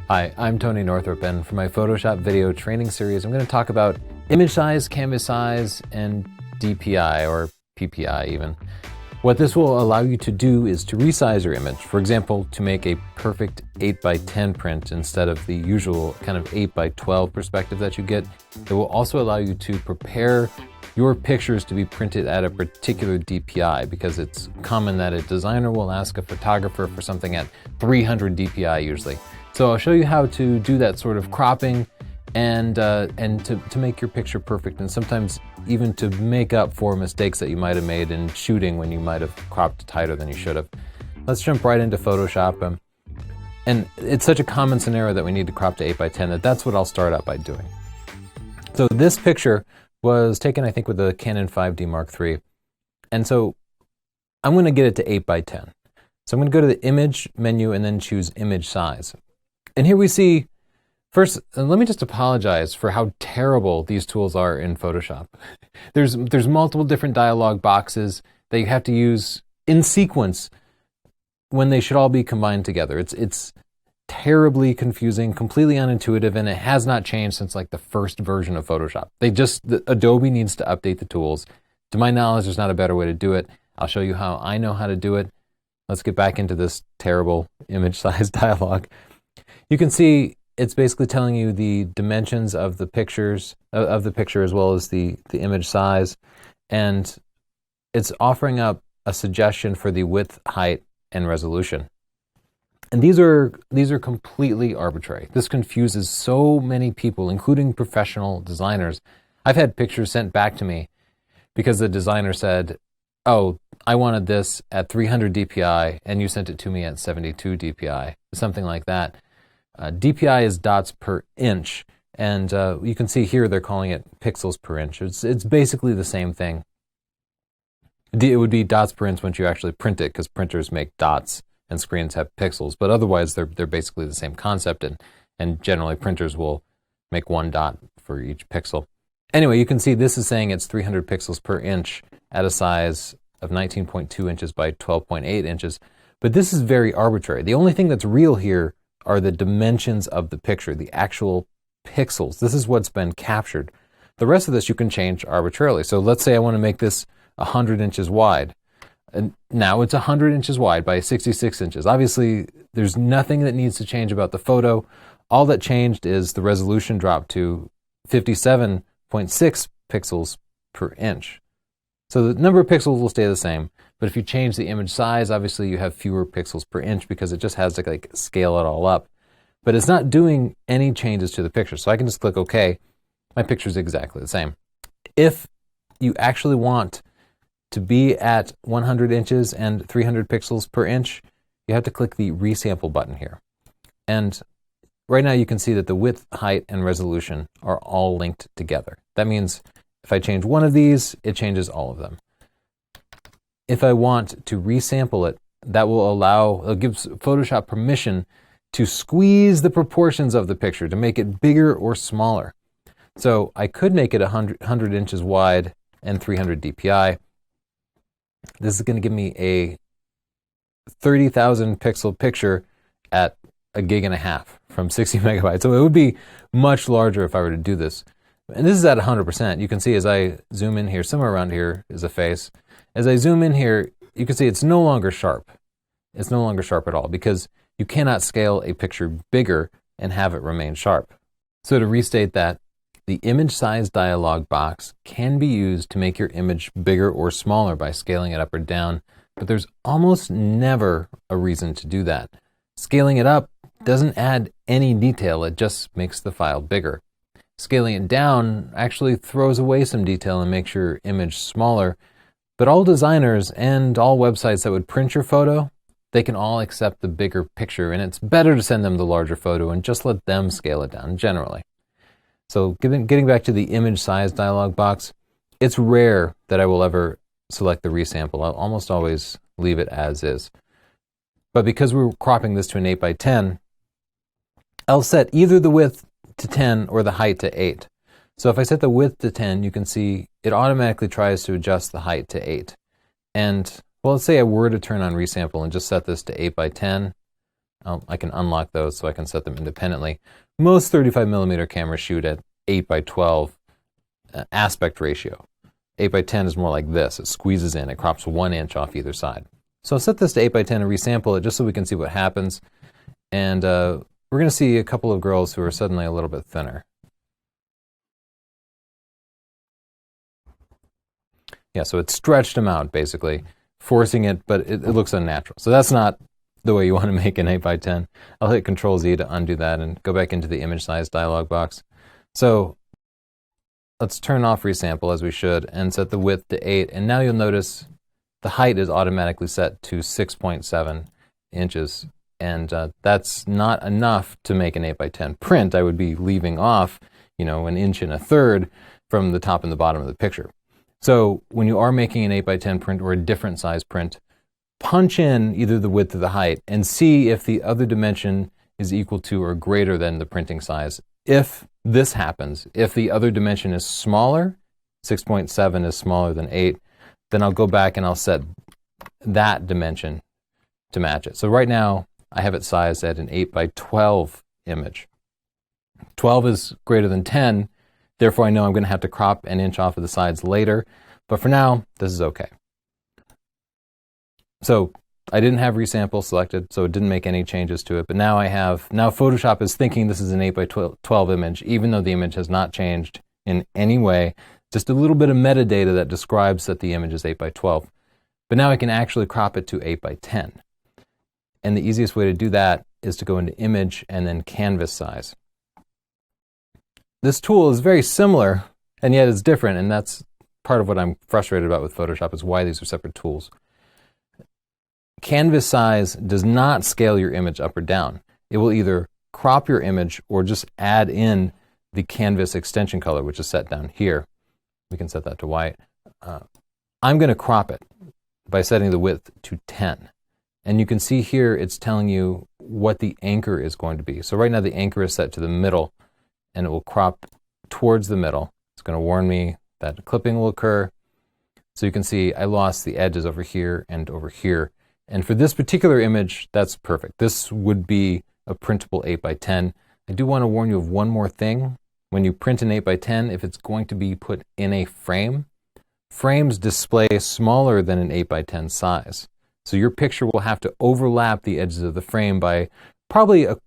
Hi, I'm Tony Northrup, and for my Photoshop video training series, I'm going to talk about image size, canvas size, and DPI, or PPI even. What this will allow you to do is to resize your image. For example, to make a perfect 8x10 print instead of the usual kind of 8x12 perspective that you get. It will also allow you to prepare your pictures to be printed at a particular DPI, because it's common that a designer will ask a photographer for something at 300 DPI usually. So I'll show you how to do that sort of cropping and to make your picture perfect, and sometimes even to make up for mistakes that you might have made in shooting when you might have cropped tighter than you should have. Let's jump right into Photoshop. And it's such a common scenario that we need to crop to 8x10 that's what I'll start out by doing. So this picture was taken, I think, with the Canon 5D Mark III. And so I'm going to get it to 8x10. So I'm going to go to the Image menu and then choose Image Size. And here we see, first, let me just apologize for how terrible these tools are in Photoshop. There's multiple different dialog boxes that you have to use in sequence when they should all be combined together. It's terribly confusing, completely unintuitive, and it has not changed since like the first version of Photoshop. Adobe needs to update the tools. To my knowledge, there's not a better way to do it. I'll show you how I know how to do it. Let's get back into this terrible image size dialog. You can see it's basically telling you the dimensions of the pictures, of the picture, as well as the image size, and it's offering up a suggestion for the width, height, and resolution. And these are completely arbitrary. This confuses so many people, including professional designers. I've had pictures sent back to me because the designer said, "Oh, I wanted this at 300 DPI, and you sent it to me at 72 DPI," something like that. DPI is dots per inch, and you can see here they're calling it pixels per inch. It's basically the same thing. It would be dots per inch once you actually print it, because printers make dots and screens have pixels, but otherwise they're basically the same concept, and generally printers will make one dot for each pixel. Anyway, you can see this is saying it's 300 pixels per inch at a size of 19.2 inches by 12.8 inches, but this is very arbitrary. The only thing that's real here are the dimensions of the picture, the actual pixels. This is what's been captured. The rest of this you can change arbitrarily. So let's say I want to make this 100 inches wide. And now it's 100 inches wide by 66 inches. Obviously, there's nothing that needs to change about the photo. All that changed is the resolution dropped to 57.6 pixels per inch. So the number of pixels will stay the same, but if you change the image size, obviously you have fewer pixels per inch because it just has to like scale it all up. But it's not doing any changes to the picture, so I can just click OK. My picture is exactly the same. If you actually want to be at 100 inches and 300 pixels per inch, you have to click the Resample button here. And right now you can see that the width, height, and resolution are all linked together. That means if I change one of these, it changes all of them. If I want to resample it, that will it gives Photoshop permission to squeeze the proportions of the picture to make it bigger or smaller. So I could make it 100 inches wide and 300 DPI. This is going to give me a 30,000 pixel picture at 1.5 GB from 60 megabytes. So it would be much larger if I were to do this. And this is at 100%. You can see as I zoom in here, somewhere around here is a face. As I zoom in here, you can see it's no longer sharp. It's no longer sharp at all because you cannot scale a picture bigger and have it remain sharp. So to restate that, the image size dialog box can be used to make your image bigger or smaller by scaling it up or down, but there's almost never a reason to do that. Scaling it up doesn't add any detail, it just makes the file bigger. Scaling it down actually throws away some detail and makes your image smaller, but all designers and all websites that would print your photo, they can all accept the bigger picture, and it's better to send them the larger photo and just let them scale it down generally. So getting back to the image size dialog box, it's rare that I will ever select the resample. I'll almost always leave it as is. But because we're cropping this to an 8x10, I'll set either the width to 10 or the height to 8. So if I set the width to 10, you can see it automatically tries to adjust the height to 8. And well, let's say I were to turn on resample and just set this to 8x10. I can unlock those so I can set them independently. Most 35mm cameras shoot at 8:12 aspect ratio. 8:10 is more like this. It squeezes in. It crops 1 inch off either side. So I'll set this to 8:10 and resample it just so we can see what happens. And we're going to see a couple of girls who are suddenly a little bit thinner. Yeah, so it stretched them out, basically, forcing it, but it looks unnatural. So that's not the way you want to make an 8:10. I'll hit Control-Z to undo that and go back into the image size dialog box. So let's turn off resample, as we should, and set the width to 8. And now you'll notice the height is automatically set to 6.7 inches. And that's not enough to make an 8:10 print. I would be leaving off, 1 inch and a third from the top and the bottom of the picture. So when you are making an 8:10 print or a different size print, punch in either the width or the height and see if the other dimension is equal to or greater than the printing size. If this happens, if the other dimension is smaller, 6.7 is smaller than 8, then I'll go back and I'll set that dimension to match it. So right now, I have it sized at an 8:12 image. 12 is greater than 10, therefore I know I'm going to have to crop an inch off of the sides later, but for now, this is okay. So I didn't have resample selected, so it didn't make any changes to it, but now Photoshop is thinking this is an 8:12 image, even though the image has not changed in any way, just a little bit of metadata that describes that the image is 8:12. But now I can actually crop it to 8:10. And the easiest way to do that is to go into Image and then Canvas Size. This tool is very similar, and yet it's different, and that's part of what I'm frustrated about with Photoshop, is why these are separate tools. Canvas Size does not scale your image up or down. It will either crop your image or just add in the canvas extension color, which is set down here. We can set that to white. I'm going to crop it by setting the width to 10. And you can see here it's telling you what the anchor is going to be. So right now the anchor is set to the middle, and it will crop towards the middle. It's going to warn me that clipping will occur. So you can see I lost the edges over here and over here. And for this particular image, that's perfect. This would be a printable 8:10. I do want to warn you of one more thing. When you print an 8:10, if it's going to be put in a frame, frames display smaller than an 8:10 size. So your picture will have to overlap the edges of the frame by probably a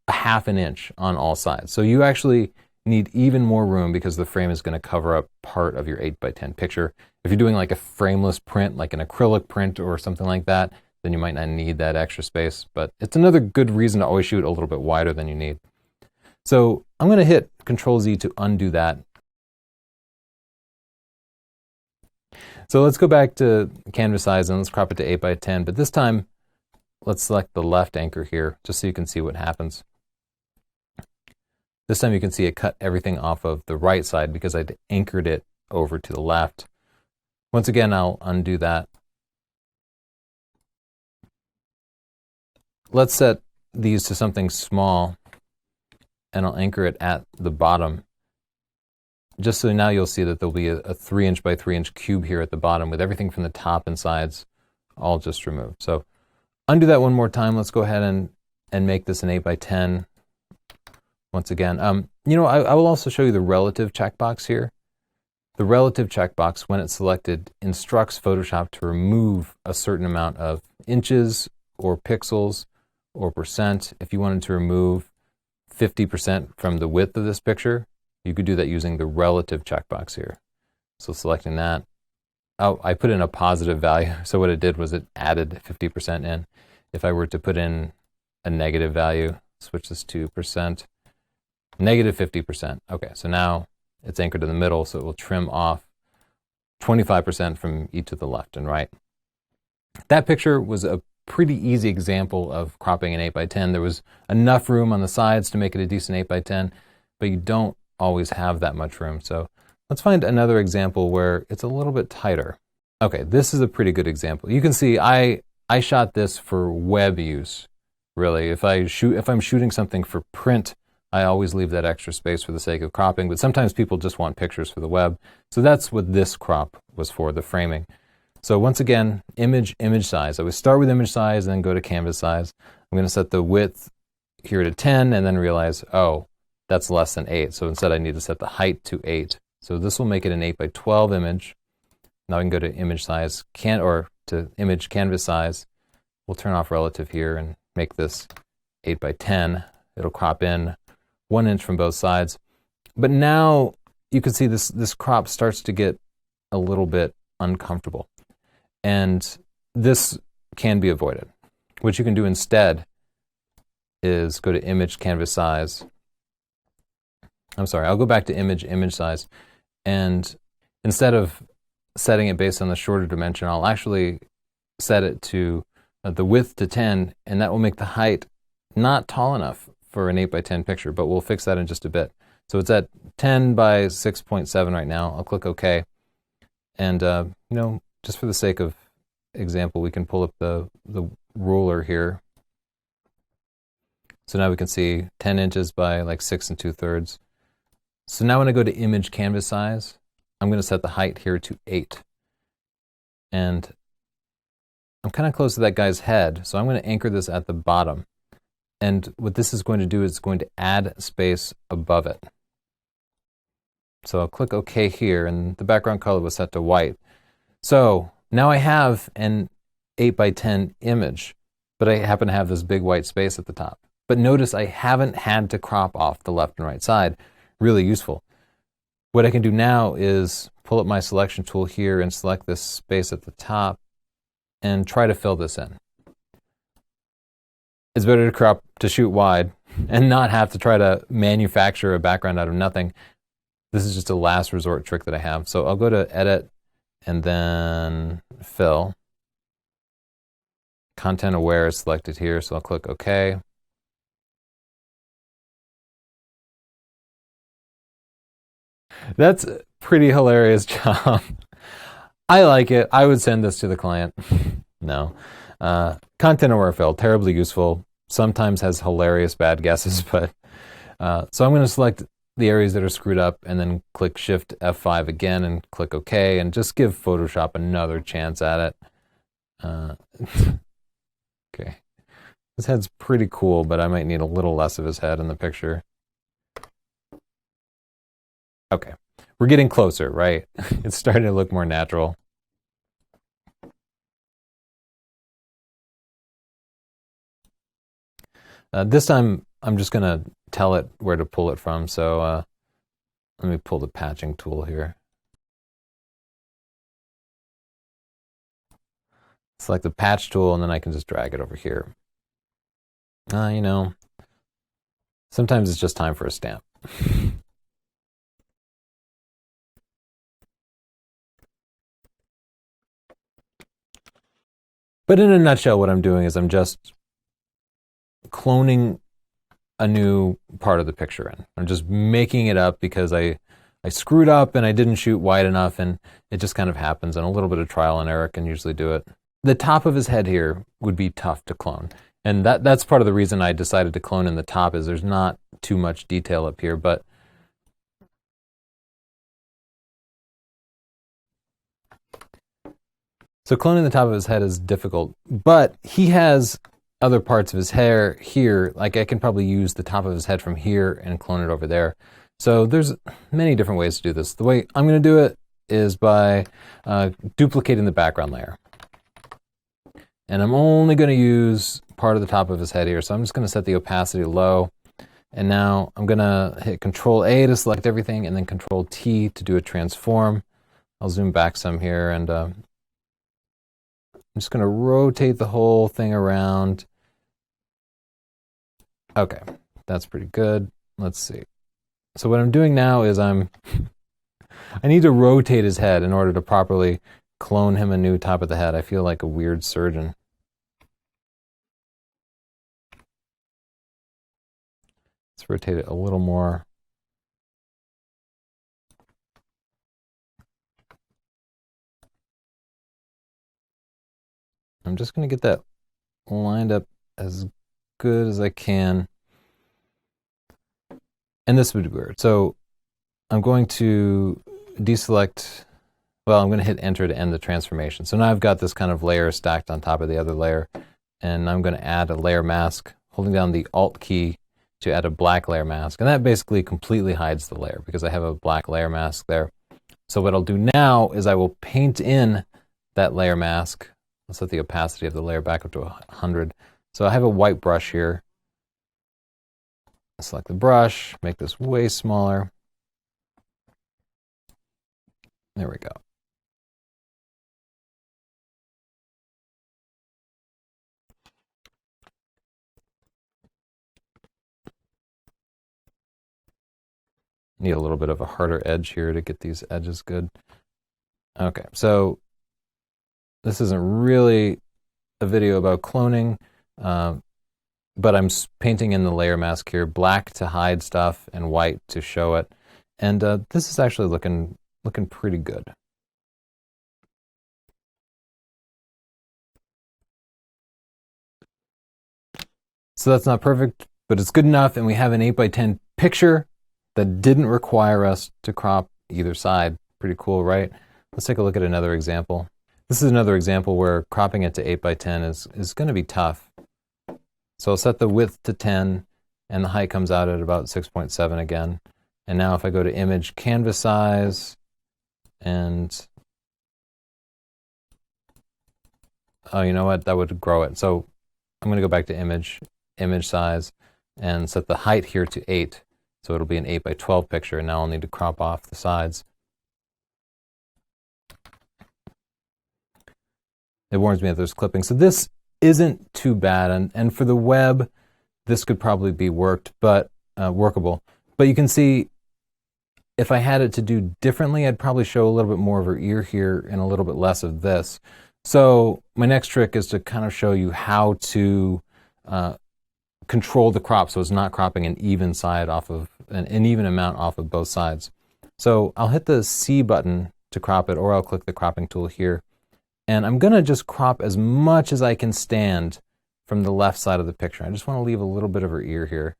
half an inch on all sides. So you actually need even more room because the frame is going to cover up part of your 8:10 picture. If you're doing like a frameless print, like an acrylic print or something like that, then you might not need that extra space. But it's another good reason to always shoot a little bit wider than you need. So I'm going to hit Control-Z to undo that. So let's go back to canvas size and let's crop it to 8:10, but this time let's select the left anchor here just so you can see what happens. This time you can see it cut everything off of the right side because I'd anchored it over to the left. Once again, I'll undo that. Let's set these to something small and I'll anchor it at the bottom. Just so now you'll see that there'll be a 3 inch by 3 inch cube here at the bottom with everything from the top and sides all just removed. So undo that one more time. Let's go ahead and make this an 8:10 once again. I will also show you the relative checkbox here. The relative checkbox, when it's selected, instructs Photoshop to remove a certain amount of inches or pixels or percent. If you wanted to remove 50% from the width of this picture, you could do that using the relative checkbox here. So selecting that. Oh, I put in a positive value. So what it did was it added 50% in. If I were to put in a negative value, switch this to percent, negative 50%. Okay, so now it's anchored in the middle, so it will trim off 25% from each of the left and right. That picture was a pretty easy example of cropping an 8:10. There was enough room on the sides to make it a decent 8:10, but you don't always have that much room. So let's find another example where it's a little bit tighter. Okay, this is a pretty good example. You can see I shot this for web use, really. If I'm shooting something for print, I always leave that extra space for the sake of cropping, but sometimes people just want pictures for the web. So that's what this crop was for, the framing. So once again, image size. I would start with image size and then go to canvas size. I'm going to set the width here to 10 and then realize, oh, that's less than 8. So instead I need to set the height to 8. So this will make it an 8 by 12 image. Now I can go to image size, or to image canvas size. We'll turn off relative here and make this 8 by 10. It'll crop in 1 inch from both sides. But now you can see this crop starts to get a little bit uncomfortable. And this can be avoided. What you can do instead is go to image canvas size. I'm sorry, I'll go back to image size. And instead of setting it based on the shorter dimension, I'll actually set it to the width to 10, and that will make the height not tall enough for an 8 by 10 picture, but we'll fix that in just a bit. So it's at 10 by 6.7 right now. I'll click OK. And, just for the sake of example, we can pull up the ruler here. So now we can see 10 inches by like 6 2/3. So now when I go to image canvas size, I'm going to set the height here to 8. And I'm kind of close to that guy's head, so I'm going to anchor this at the bottom. And what this is going to do is it's going to add space above it. So I'll click OK here, and the background color was set to white. So now I have an 8 by 10 image, but I happen to have this big white space at the top. But notice I haven't had to crop off the left and right side. Really useful. What I can do now is pull up my selection tool here and select this space at the top and try to fill this in. It's better to shoot wide and not have to try to manufacture a background out of nothing. This is just a last resort trick that I have. So I'll go to Edit and then Fill. Content Aware is selected here, so I'll click OK. That's a pretty hilarious job. I like it. I would send this to the client. No. Content Aware Fill, terribly useful. Sometimes has hilarious bad guesses, but so I'm going to select the areas that are screwed up and then click Shift F5 again and click OK and just give Photoshop another chance at it. Okay. His head's pretty cool, but I might need a little less of his head in the picture. Okay. We're getting closer, right? It's starting to look more natural. This time, I'm just going to tell it where to pull it from. So let me pull the patching tool here. Select the patch tool, and then I can just drag it over here. Sometimes it's just time for a stamp. But in a nutshell, what I'm doing is I'm just cloning a new part of the picture in. I'm just making it up because I screwed up and I didn't shoot wide enough, and it just kind of happens, and a little bit of trial and error can usually do it. The top of his head here would be tough to clone, and that's part of the reason I decided to clone in the top is there's not too much detail up here, but so cloning the top of his head is difficult, but he has other parts of his hair here. Like I can probably use the top of his head from here and clone it over there. So there's many different ways to do this. The way I'm going to do it is by duplicating the background layer. And I'm only going to use part of the top of his head here. So I'm just going to set the opacity low. And now I'm going to hit Control A to select everything and then Control T to do a transform. I'll zoom back some here, and I'm just going to rotate the whole thing around. Okay, that's pretty good. Let's see. So what I'm doing now is I need to rotate his head in order to properly clone him a new top of the head. I feel like a weird surgeon. Let's rotate it a little more. I'm just going to get that lined up as good as I can. And this would be weird. So I'm going to deselect, well, I'm going to hit Enter to end the transformation. So now I've got this kind of layer stacked on top of the other layer. and I'm going to add a layer mask, holding down the Alt key to add a black layer mask. And that basically completely hides the layer because I have a black layer mask there. So what I'll do now is I will paint in that layer mask. Let's set the opacity of the layer back up to 100. So I have a white brush here. Select the brush, make this way smaller. There we go. Need a little bit of a harder edge here to get these edges good. Okay, so this isn't really a video about cloning, but I'm painting in the layer mask here, black to hide stuff and white to show it. And this is actually looking pretty good. So that's not perfect, but it's good enough, and we have an 8x10 picture that didn't require us to crop either side. Pretty cool, right? Let's take a look at another example. This is another example where cropping it to 8x10 is going to be tough. So I'll set the width to 10, and the height comes out at about 6.7 again. And now if I go to image, canvas size, and oh, you know what? That would grow it. So I'm going to go back to image size, and set the height here to 8. So it'll be an 8x12 picture, and now I'll need to crop off the sides. It warns me that there's clipping. So this isn't too bad, and for the web, this could probably be workable. But you can see, if I had it to do differently, I'd probably show a little bit more of her ear here and a little bit less of this. So my next trick is to kind of show you how to control the crop so it's not cropping an even side off of an even amount off of both sides. So I'll hit the C button to crop it, or I'll click the cropping tool here. And I'm going to just crop as much as I can stand from the left side of the picture. I just want to leave a little bit of her ear here.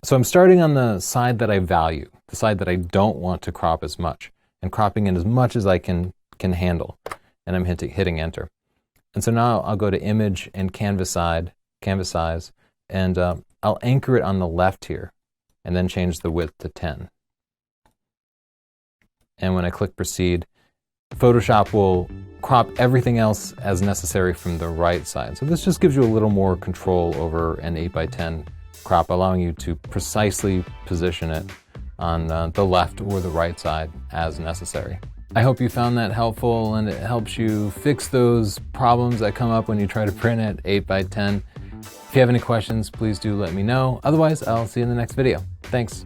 So I'm starting on the side that I value, the side that I don't want to crop as much, and cropping in as much as I can handle. And I'm hitting enter. And so now I'll go to image and canvas size, and I'll anchor it on the left here, and then change the width to 10. And when I click proceed, Photoshop will crop everything else as necessary from the right side. So this just gives you a little more control over an 8x10 crop, allowing you to precisely position it on the left or the right side as necessary. I hope you found that helpful and it helps you fix those problems that come up when you try to print at 8x10. If you have any questions, please do let me know. Otherwise, I'll see you in the next video. Thanks.